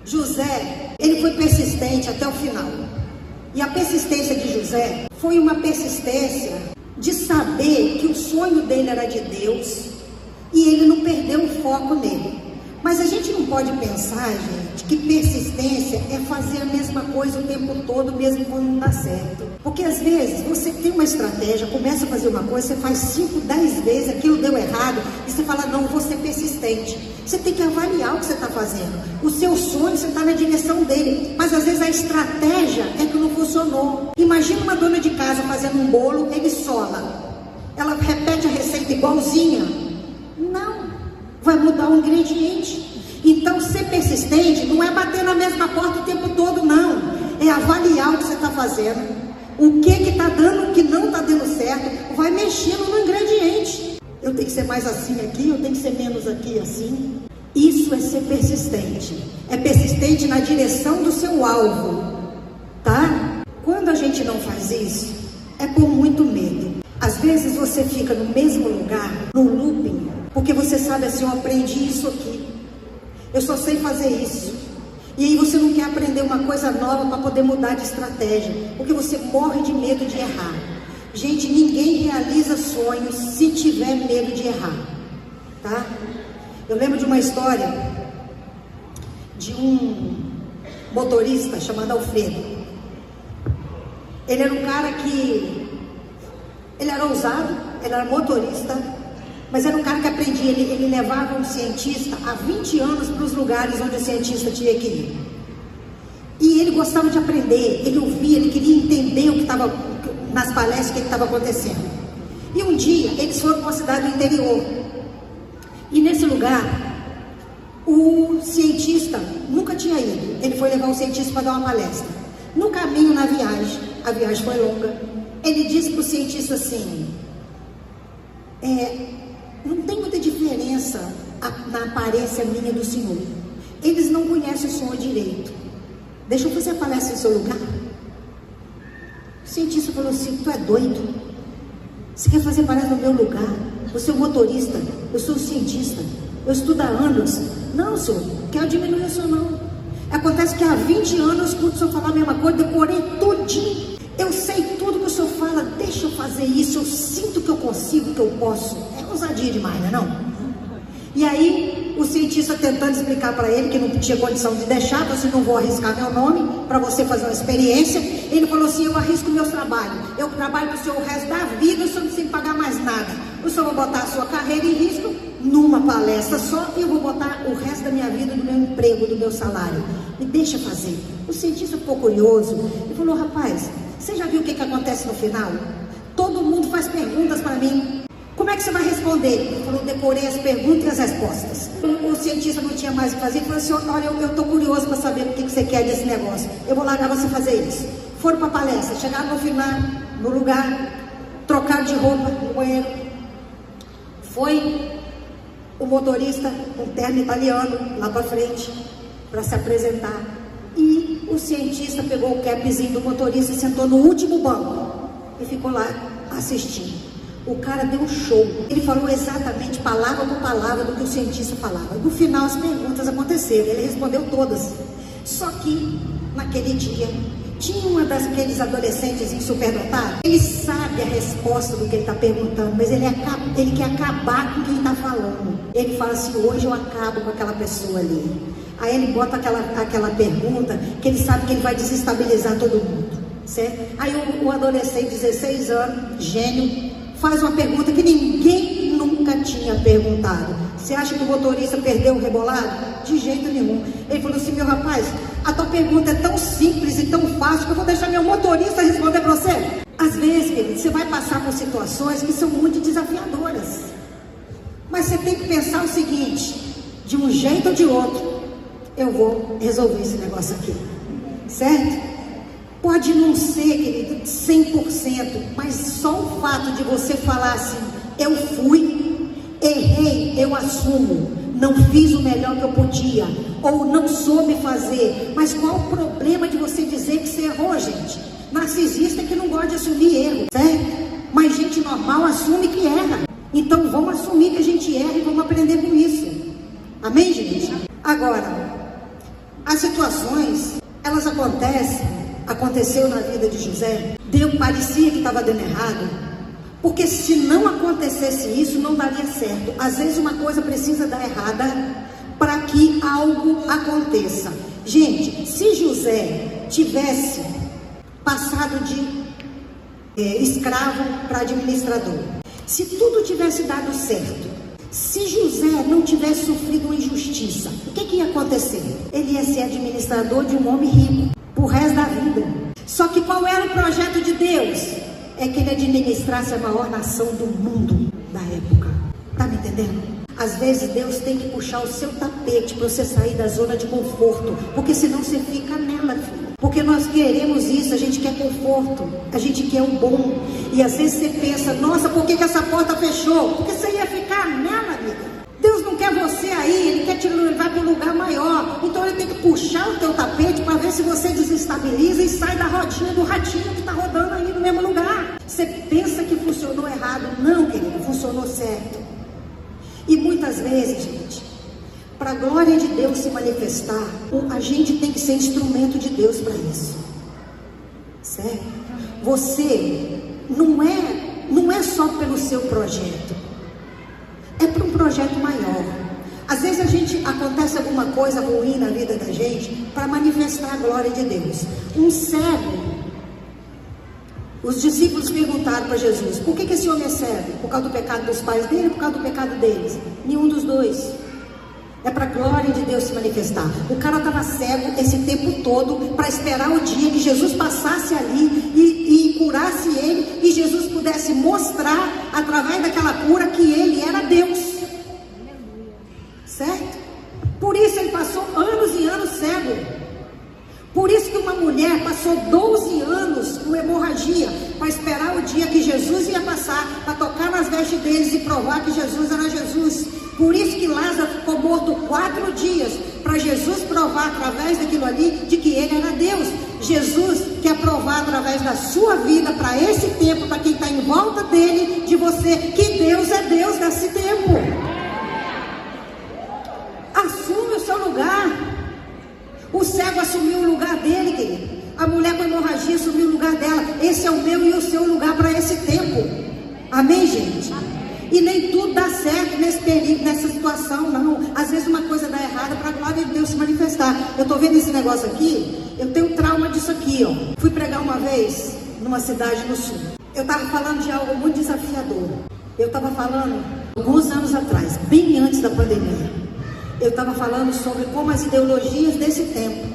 José, ele foi persistente até o final. E a persistência de José foi uma persistência de saber que o sonho dele era de Deus e ele não perdeu o foco nele. Mas a gente não pode pensar, gente, que persistência é fazer a mesma coisa o tempo todo, mesmo quando não dá certo. Porque às vezes você tem uma estratégia, começa a fazer uma coisa, você faz 5, 10 vezes, aquilo deu errado, e você fala, não, vou ser persistente. Você tem que avaliar o que você está fazendo. O seu sonho, você está na direção dele, mas às vezes a estratégia é que não funcionou. Imagina uma dona de casa fazendo um bolo, ele sola. Ela repete a receita igualzinha. Não. Vai mudar o ingrediente. Então, ser persistente não é bater na mesma porta o tempo todo, não. É avaliar o que você está fazendo, o que está dando, o que não está dando certo, vai mexendo no ingrediente. Eu tenho que ser mais assim aqui, eu tenho que ser menos aqui assim. Isso é ser persistente. É persistente na direção do seu alvo, tá? Quando a gente não faz isso, é por muito medo. Às vezes você fica no mesmo lugar, no looping, porque você sabe assim, eu aprendi isso aqui, eu só sei fazer isso. E aí você não quer aprender uma coisa nova para poder mudar de estratégia, porque você morre de medo de errar. Gente, ninguém realiza sonhos se tiver medo de errar, tá? Eu lembro de uma história de um motorista chamado Alfredo. Ele era um cara que... ele era ousado, ele era motorista, mas era um cara que aprendia. Ele levava um cientista há 20 anos para os lugares onde o cientista tinha que ir. E ele gostava de aprender, ele ouvia, ele queria entender o que estava nas palestras, o que estava acontecendo. E um dia, eles foram para uma cidade do interior. E nesse lugar, o cientista nunca tinha ido. Ele foi levar o cientista para dar uma palestra. No caminho, na viagem, a viagem foi longa, ele disse para o cientista assim, não tem muita diferença na aparência minha do senhor. Eles não conhecem o senhor direito. Deixa eu fazer a palestra no seu lugar. O cientista falou assim, tu é doido? Você quer fazer palestra no meu lugar? Eu sou motorista, eu sou cientista, eu estudo há anos. Não, senhor, não quero diminuir o senhor não. Acontece que há 20 anos eu escuto o senhor falar a mesma coisa, decorei tudinho. Eu sei tudo que o senhor fala, deixa eu fazer isso, eu sinto que eu consigo, que eu posso. É ousadia demais, não é não? E aí, o cientista tentando explicar para ele que não tinha condição de deixar, você não vou arriscar meu nome para você fazer uma experiência. Ele falou assim, eu arrisco meu trabalho. Eu trabalho para o senhor o resto da vida, o senhor não precisa pagar mais nada. O senhor vai botar a sua carreira em risco numa palestra só e eu vou botar o resto da minha vida, do meu emprego, do meu salário. Me deixa fazer. O cientista ficou curioso e falou, rapaz, você já viu o que acontece no final? Todo mundo faz perguntas para mim. Como é que você vai responder? Ele falou, decorei as perguntas e as respostas. O cientista não tinha mais o que fazer. Ele falou assim, olha, eu estou curioso para saber o que você quer desse negócio. Eu vou largar você fazer isso. Foram para a palestra, chegaram no final, no lugar, trocaram de roupa no banheiro. Foi o motorista, um terno italiano, lá para frente, para se apresentar. E o cientista pegou o capzinho do motorista e sentou no último banco e ficou lá assistindo. O cara deu um show. Ele falou exatamente, palavra por palavra, do que o cientista falava. No final, as perguntas aconteceram. Ele respondeu todas. Só que, naquele dia, tinha uma daqueles adolescentes superdotados. Ele sabe a resposta do que ele está perguntando, mas ele quer acabar com quem está falando. Ele fala assim, hoje eu acabo com aquela pessoa ali. Aí ele bota aquela pergunta, que ele sabe que ele vai desestabilizar todo mundo. Certo? Aí o adolescente, 16 anos, gênio, faz uma pergunta que ninguém nunca tinha perguntado. Você acha que o motorista perdeu o rebolado? De jeito nenhum. Ele falou assim, meu rapaz, a tua pergunta é tão simples e tão fácil que eu vou deixar meu motorista responder para você. Às vezes, querido, você vai passar por situações que são muito desafiadoras. Mas você tem que pensar o seguinte, de um jeito ou de outro, eu vou resolver esse negócio aqui. Certo? Pode não ser, querido, 100%, mas só o fato de você falar assim, eu fui, errei, eu assumo, não fiz o melhor que eu podia, ou não soube fazer, mas qual o problema de você dizer que você errou, gente? Narcisista é que não gosta de assumir erro, certo? Mas gente normal assume que erra, então vamos assumir que a gente erra e vamos aprender com isso, amém, gente? Agora, As situações, elas aconteceu na vida de José. Deus parecia que estava dando errado, porque se não acontecesse isso, não daria certo. Às vezes uma coisa precisa dar errada para que algo aconteça. Gente, se José tivesse passado de escravo para administrador, se tudo tivesse dado certo, se José não tivesse sofrido uma injustiça, o que ia acontecer? Ele ia ser administrador de um homem rico pro resto da vida. Só que qual era o projeto de Deus? É que ele administrasse a maior nação do mundo da época. Tá me entendendo? Às vezes Deus tem que puxar o seu tapete para você sair da zona de conforto, porque senão você fica nela, filho. Porque nós queremos isso, a gente quer conforto, a gente quer o bom. E às vezes você pensa, nossa, por que essa porta fechou? Porque você ia ficar nela, vida. Deus não quer você aí, Ele quer te levar para um lugar maior. Então Ele tem que puxar o teu tapete para ver se você desestabiliza e sai da rodinha do ratinho que está rodando aí no mesmo lugar. Você pensa que funcionou errado. Não, querido, funcionou certo. E muitas vezes, gente, para a glória de Deus se manifestar, a gente tem que ser instrumento de Deus para isso. Certo? Você não é só pelo seu projeto. É para um projeto maior. Às vezes acontece alguma coisa ruim na vida da gente para manifestar a glória de Deus. Um cego, os discípulos perguntaram para Jesus, por que esse homem é cego? Por causa do pecado dos pais dele ou por causa do pecado deles? Nenhum dos dois. É para a glória de Deus se manifestar. O cara estava cego esse tempo todo para esperar o dia que Jesus passasse ali e curasse ele, e Jesus pudesse mostrar através daquela cura que ele era Deus. Certo? Por isso ele passou anos e anos cego. Por isso que uma mulher passou 12 anos com hemorragia para esperar o dia que Jesus ia passar, para tocar nas vestes deles e provar que Jesus era Jesus. Por isso que Lázaro ficou morto 4 dias, para Jesus provar através daquilo ali de que ele era Deus. Jesus quer provar através da sua vida, para esse tempo, para quem está em volta dele, de você, que Deus é Deus nesse tempo. Assume o seu lugar. O cego assumiu o lugar dele, querido. A mulher com hemorragia assumiu o lugar dela. Esse é o meu e o seu lugar para esse tempo. Amém, gente? E nem tudo dá certo nesse período, nessa situação, não. Às vezes uma coisa dá errada para a glória de Deus se manifestar. Eu estou vendo esse negócio aqui, eu tenho trauma disso aqui, ó. Fui pregar uma vez numa cidade no sul. Eu estava falando de algo muito desafiador. Eu estava falando, alguns anos atrás, bem antes da pandemia, eu estava falando sobre como as ideologias desse tempo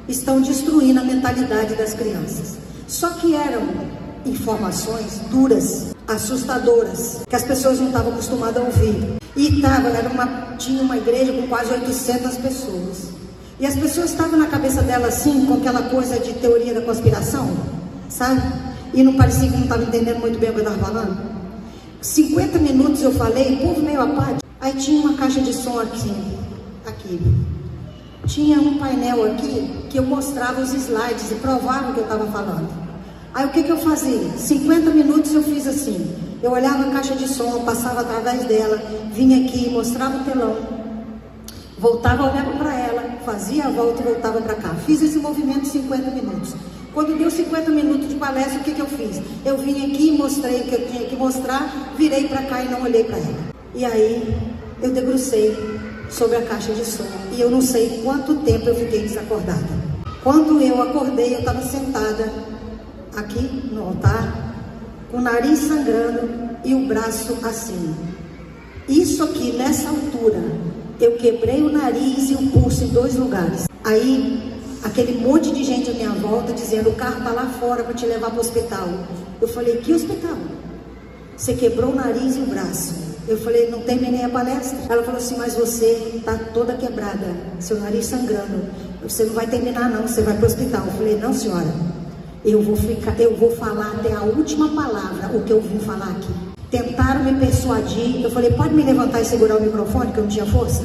estão destruindo a mentalidade das crianças. Só que eram informações duras, assustadoras, que as pessoas não estavam acostumadas a ouvir. E tinha uma igreja com quase 800 pessoas. E as pessoas estavam na cabeça delas assim, com aquela coisa de teoria da conspiração, sabe? E não parecia que não estava entendendo muito bem o que eu estava falando. 50 minutos eu falei, o povo meio apático. Aí tinha uma caixa de som aqui. Tinha um painel aqui que eu mostrava os slides e provava o que eu estava falando. Aí o que eu fazia? 50 minutos eu fiz assim. Eu olhava a caixa de som, passava através dela, vinha aqui, mostrava o telão, voltava, olhava para ela, fazia a volta e voltava para cá. Fiz esse movimento 50 minutos. Quando deu 50 minutos de palestra, o que eu fiz? Eu vim aqui, mostrei o que eu tinha que mostrar, virei para cá e não olhei para ela. E aí eu debrucei sobre a caixa de som. E eu não sei quanto tempo eu fiquei desacordada. Quando eu acordei, eu estava sentada aqui no altar, com o nariz sangrando e o braço assim. Isso aqui, nessa altura, eu quebrei o nariz e o pulso em 2 lugares. Aí, aquele monte de gente à minha volta dizendo, o carro está lá fora para te levar para o hospital. Eu falei, que hospital? Você quebrou o nariz e o braço. Eu falei, não terminei a palestra. Ela falou assim, mas você está toda quebrada, seu nariz sangrando. Você não vai terminar não, você vai para o hospital. Eu falei, não senhora, eu vou falar até a última palavra, o que eu vim falar aqui. Tentaram me persuadir, eu falei, pode me levantar e segurar o microfone, que eu não tinha força?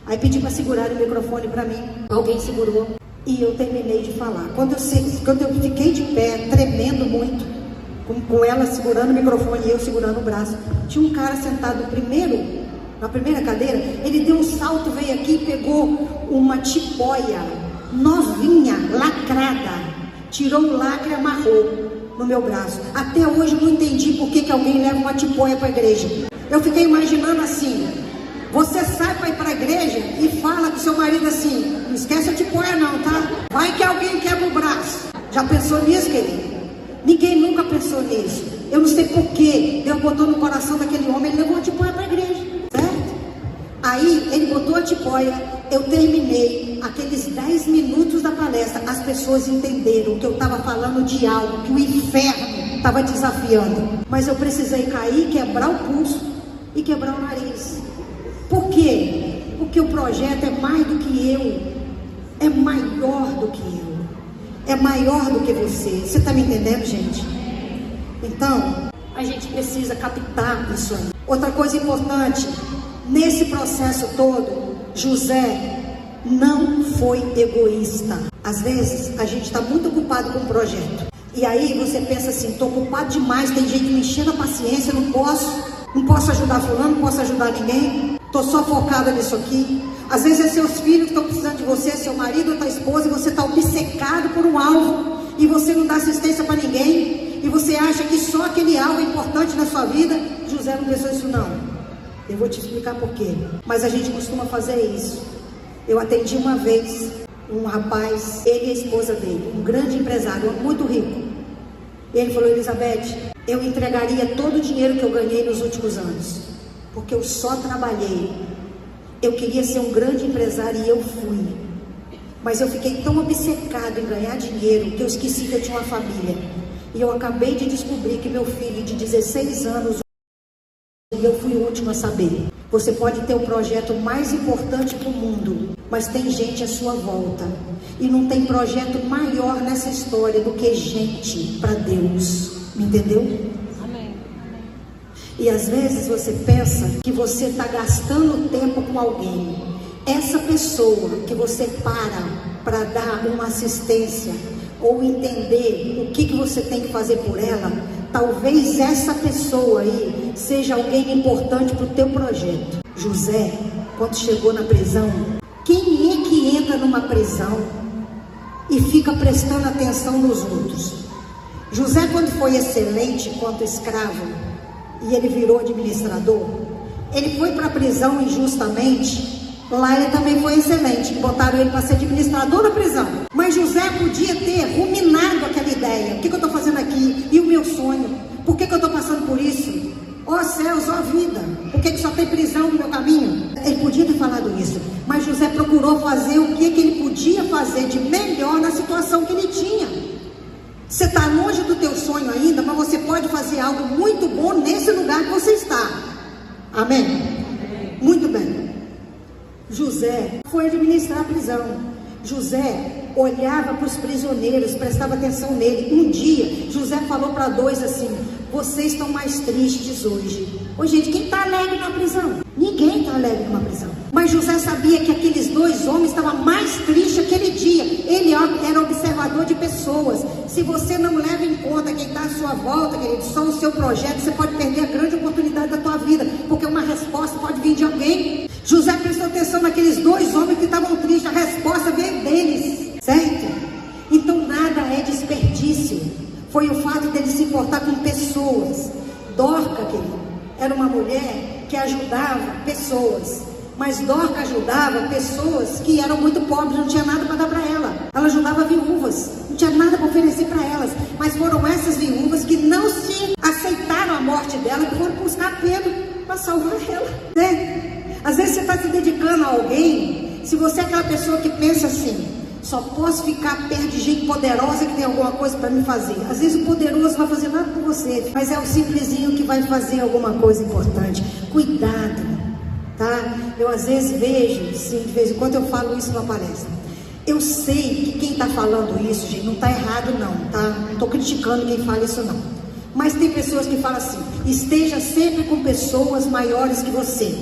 Aí pedi para segurar o microfone para mim, alguém segurou, e eu terminei de falar. Quando eu fiquei de pé, tremendo muito, com ela segurando o microfone e eu segurando o braço, tinha um cara sentado primeiro na primeira cadeira, ele deu um salto, veio aqui e pegou uma tipóia novinha, lacrada, tirou o lacre e amarrou no meu braço. Até hoje eu não entendi por que alguém leva uma tipóia para a igreja. Eu fiquei imaginando assim: você sai para ir para a igreja e fala com seu marido assim: não esquece a tipóia não, tá? Vai que alguém quebra o braço. Já pensou nisso, querido? Ninguém nunca pensou nisso. Eu não sei por que Deus botou no coração daquele homem, ele levou a tipóia para a igreja, certo? Aí ele botou a tipóia, eu terminei aqueles 10 minutos da palestra, as pessoas entenderam que eu estava falando de algo que o inferno estava desafiando, mas eu precisei cair, quebrar o pulso e quebrar o nariz. Por quê? Porque o projeto é mais do que eu, é maior do que eu, é maior do que você. Você está me entendendo, gente? Então, a gente precisa captar isso aí. Outra coisa importante, nesse processo todo, José não foi egoísta. Às vezes, a gente está muito ocupado com o projeto. E aí você pensa assim: estou ocupado demais, tem gente me enchendo a paciência, não posso ajudar fulano, não posso ajudar ninguém. Estou só focada nisso aqui. Às vezes é seus filhos que estão precisando de você, seu marido ou tua esposa, e você está obcecado por um alvo, e você não dá assistência para ninguém, e você acha que só aquele algo é importante na sua vida. José não pensou isso não. Eu vou te explicar por quê. Mas a gente costuma fazer isso. Eu atendi uma vez um rapaz, ele e a esposa dele, um grande empresário, muito rico. E ele falou: Elizabeth, eu entregaria todo o dinheiro que eu ganhei nos últimos anos, porque eu só trabalhei. Eu queria ser um grande empresário e eu fui. Mas eu fiquei tão obcecado em ganhar dinheiro que eu esqueci que eu tinha uma família. E eu acabei de descobrir que meu filho de 16 anos, e eu fui o último a saber. Você pode ter o projeto mais importante do mundo, mas tem gente à sua volta. E não tem projeto maior nessa história do que gente para Deus. Me entendeu? Amém. E às vezes você pensa que você está gastando tempo com alguém. Essa pessoa que você para dar uma assistência ou entender o que você tem que fazer por ela, talvez essa pessoa aí seja alguém importante para o teu projeto. José, quando chegou na prisão, quem é que entra numa prisão e fica prestando atenção nos outros? José, quando foi excelente enquanto escravo e ele virou administrador, ele foi para a prisão injustamente. Lá ele também foi excelente, botaram ele para ser administrador da prisão. Mas José podia ter ruminado aquela ideia: o que eu estou fazendo aqui? E o meu sonho? Por que eu estou passando por isso? Ó céus, ó vida, por que só tem prisão no meu caminho? Ele podia ter falado isso, mas José procurou fazer o que ele podia fazer de melhor na situação que ele tinha. Você está longe do teu sonho ainda, mas você pode fazer algo muito bom nesse lugar que você está. Amém? Muito bem. José foi administrar a prisão. José olhava para os prisioneiros, prestava atenção nele. Um dia, José falou para dois assim: vocês estão mais tristes hoje. Ô gente, quem está alegre na prisão? Ninguém está alegre numa prisão. Mas José sabia que aqueles dois homens estavam mais tristes aquele dia. Ele era observador de pessoas. Se você não leva em conta quem está à sua volta, querido, só o seu projeto, você pode perder a grande oportunidade da tua vida, porque uma resposta pode vir de alguém. José prestou atenção naqueles dois homens que estavam tristes. A resposta veio deles, certo? Então nada é desperdício. Foi o fato dele se importar com pessoas. Dorca, querido, era uma mulher que ajudava pessoas. Mas Dorca ajudava pessoas que eram muito pobres, não tinha nada para dar para ela. Ela ajudava viúvas, não tinha nada para oferecer para elas. Mas foram essas viúvas que não se aceitaram a morte dela, que foram buscar Pedro para salvar ela, né? Às vezes você está se dedicando a alguém, se você é aquela pessoa que pensa assim: só posso ficar perto de gente poderosa que tem alguma coisa para me fazer. Às vezes o poderoso não vai fazer nada por você, mas é o simplesinho que vai fazer alguma coisa importante. Cuidado, tá? Eu às vezes vejo, sim, de vez em quando eu falo isso numa palestra. Eu sei que quem está falando isso, gente, não está errado não, tá? Não estou criticando quem fala isso não. Mas tem pessoas que falam assim: esteja sempre com pessoas maiores que você,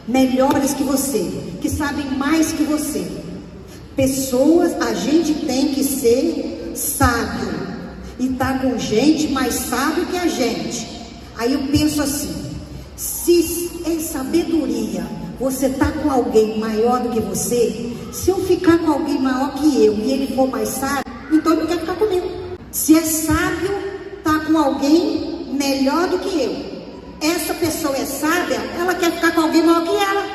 melhores que você, que sabem mais que você. Pessoas, a gente tem que ser sábio e tá com gente mais sábio que a gente. Aí eu penso assim: Se é sabedoria, você está com alguém maior do que você, se eu ficar com alguém maior que eu e ele for mais sábio, então ele não quer ficar comigo. Se é sábio, está com alguém melhor do que eu. Essa pessoa é sábia, ela quer ficar com alguém maior que ela.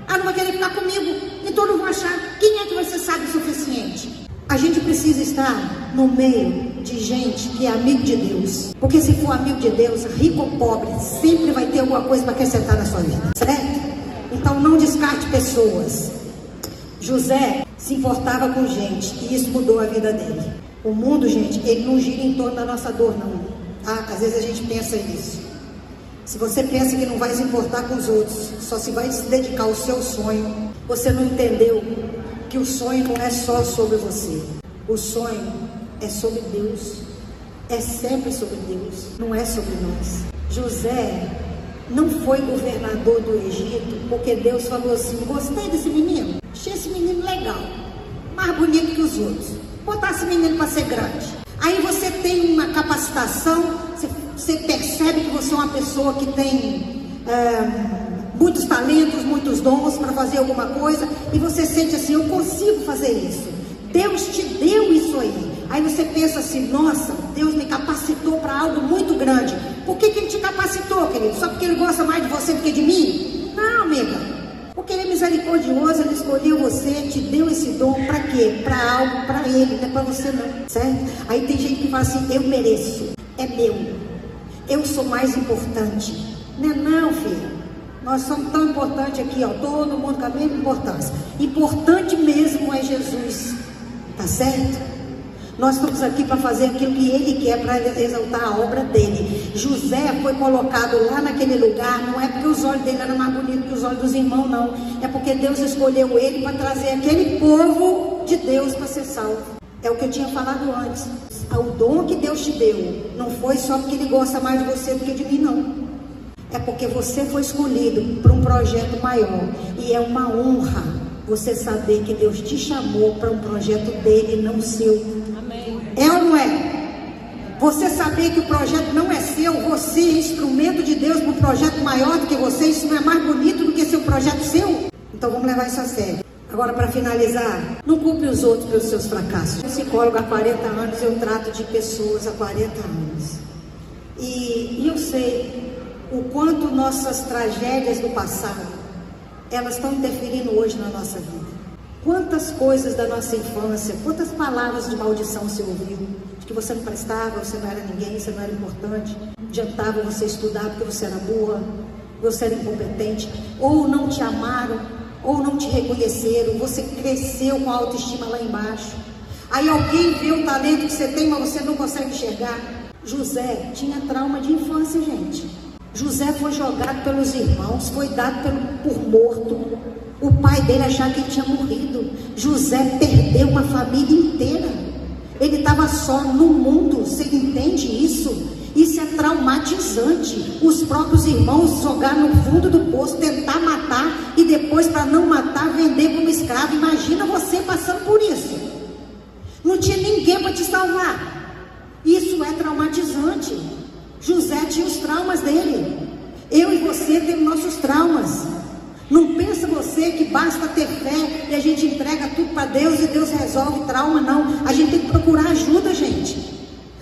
Ela não vai querer ficar comigo. Então eu não vou achar quem é que vai ser sábio o suficiente. A gente precisa estar no meio de gente que é amigo de Deus. Porque se for amigo de Deus, rico ou pobre, sempre vai ter alguma coisa para acrescentar na sua vida. Certo? Então não descarte pessoas. José se importava com gente e isso mudou a vida dele. O mundo, gente, ele não gira em torno da nossa dor, não. Tá? Às vezes a gente pensa isso. Se você pensa que não vai se importar com os outros, só se vai se dedicar ao seu sonho, você não entendeu que o sonho não é só sobre você. O sonho é sobre Deus. É sempre sobre Deus, não é sobre nós. José não foi governador do Egito porque Deus falou assim: gostei desse menino, achei esse menino legal, mais bonito que os outros, botar esse menino para ser grande. Aí você tem uma capacitação, você percebe que você é uma pessoa que tem muitos talentos, muitos dons para fazer alguma coisa, e você sente assim: eu consigo fazer isso, Deus te deu isso aí. Aí você pensa assim: nossa, Deus me capacitou para algo muito grande. Por que Ele te capacitou, querido? Só porque Ele gosta mais de você do que de mim? Não, amiga. Porque Ele é misericordioso, Ele escolheu você, te deu esse dom para quê? Para algo, para Ele, não é para você não, certo? Aí tem gente que fala assim: eu mereço, é meu, eu sou mais importante. Não é não, filho. Nós somos tão importantes aqui, ó, todo mundo com a mesma importância. Importante mesmo é Jesus, tá certo? Nós estamos aqui para fazer aquilo que Ele quer, para exaltar a obra dele. José foi colocado lá naquele lugar, não é porque os olhos dele eram mais bonitos que os olhos dos irmãos, não. É porque Deus escolheu ele para trazer aquele povo de Deus para ser salvo. É o que eu tinha falado antes. O dom que Deus te deu não foi só porque Ele gosta mais de você do que de mim, não. É porque você foi escolhido para um projeto maior. E é uma honra você saber que Deus te chamou para um projeto dele, não seu. É ou não é? Você saber que o projeto não é seu, você é instrumento de Deus para um projeto maior do que você, isso não é mais bonito do que ser um projeto seu? Então vamos levar isso a sério. Agora, para finalizar, não culpe os outros pelos seus fracassos. Eu sou psicóloga há 40 anos, eu trato de pessoas há 40 anos. E eu sei o quanto nossas tragédias do passado, elas estão interferindo hoje na nossa vida. Quantas coisas da nossa infância, quantas palavras de maldição você ouviu, de que você não prestava, você não era ninguém, você não era importante, adiantava você estudar porque você era burra, você era incompetente, ou não te amaram, ou não te reconheceram, você cresceu com a autoestima lá embaixo. Aí alguém vê o talento que você tem, mas você não consegue enxergar. José tinha trauma de infância, gente. José foi jogado pelos irmãos, foi dado por morto. O pai dele achava que ele tinha morrido. José perdeu uma família inteira. Ele estava só no mundo. Você entende isso? Isso é traumatizante. Os próprios irmãos jogar no fundo do poço, tentar matar e depois, para não matar, vender como escravo. Imagina você passando por isso. Não tinha ninguém para te salvar. Isso é traumatizante. José tinha os traumas dele. Eu e você temos nossos traumas. Não pensa você que basta ter fé e a gente entrega tudo para Deus e Deus resolve trauma, não. A gente tem que procurar ajuda, gente.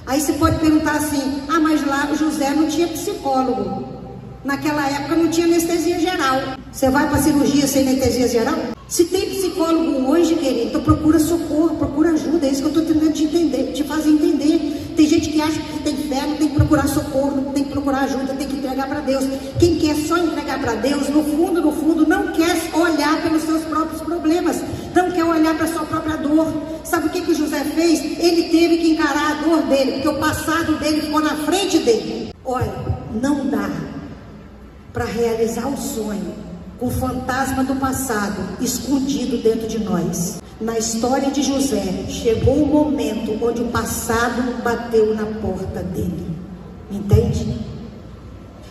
Aí você pode perguntar assim: ah, mas lá o José não tinha psicólogo. Naquela época não tinha anestesia geral. Você vai para cirurgia sem anestesia geral? Se tem psicólogo hoje, querido, então procura socorro, procura ajuda. É isso que eu estou tentando te entender, te fazer entender. Tem gente que acha que tem fé, não tem que procurar socorro, não tem que procurar ajuda, tem que entregar para Deus. Quem quer só entregar para Deus, no fundo, não quer olhar pelos seus próprios problemas, não quer olhar para a sua própria dor. Sabe o que José fez? Ele teve que encarar a dor dele, porque o passado dele ficou na frente dele. Olha, não dá para realizar o sonho com o fantasma do passado escondido dentro de nós. Na história de José, chegou o momento onde o passado bateu na porta dele. Entende?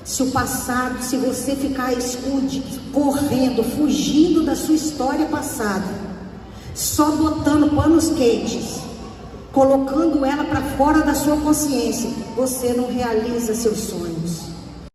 Se o passado, se você ficar escondido, correndo, fugindo da sua história passada, só botando panos quentes, colocando ela para fora da sua consciência, você não realiza seu sonho.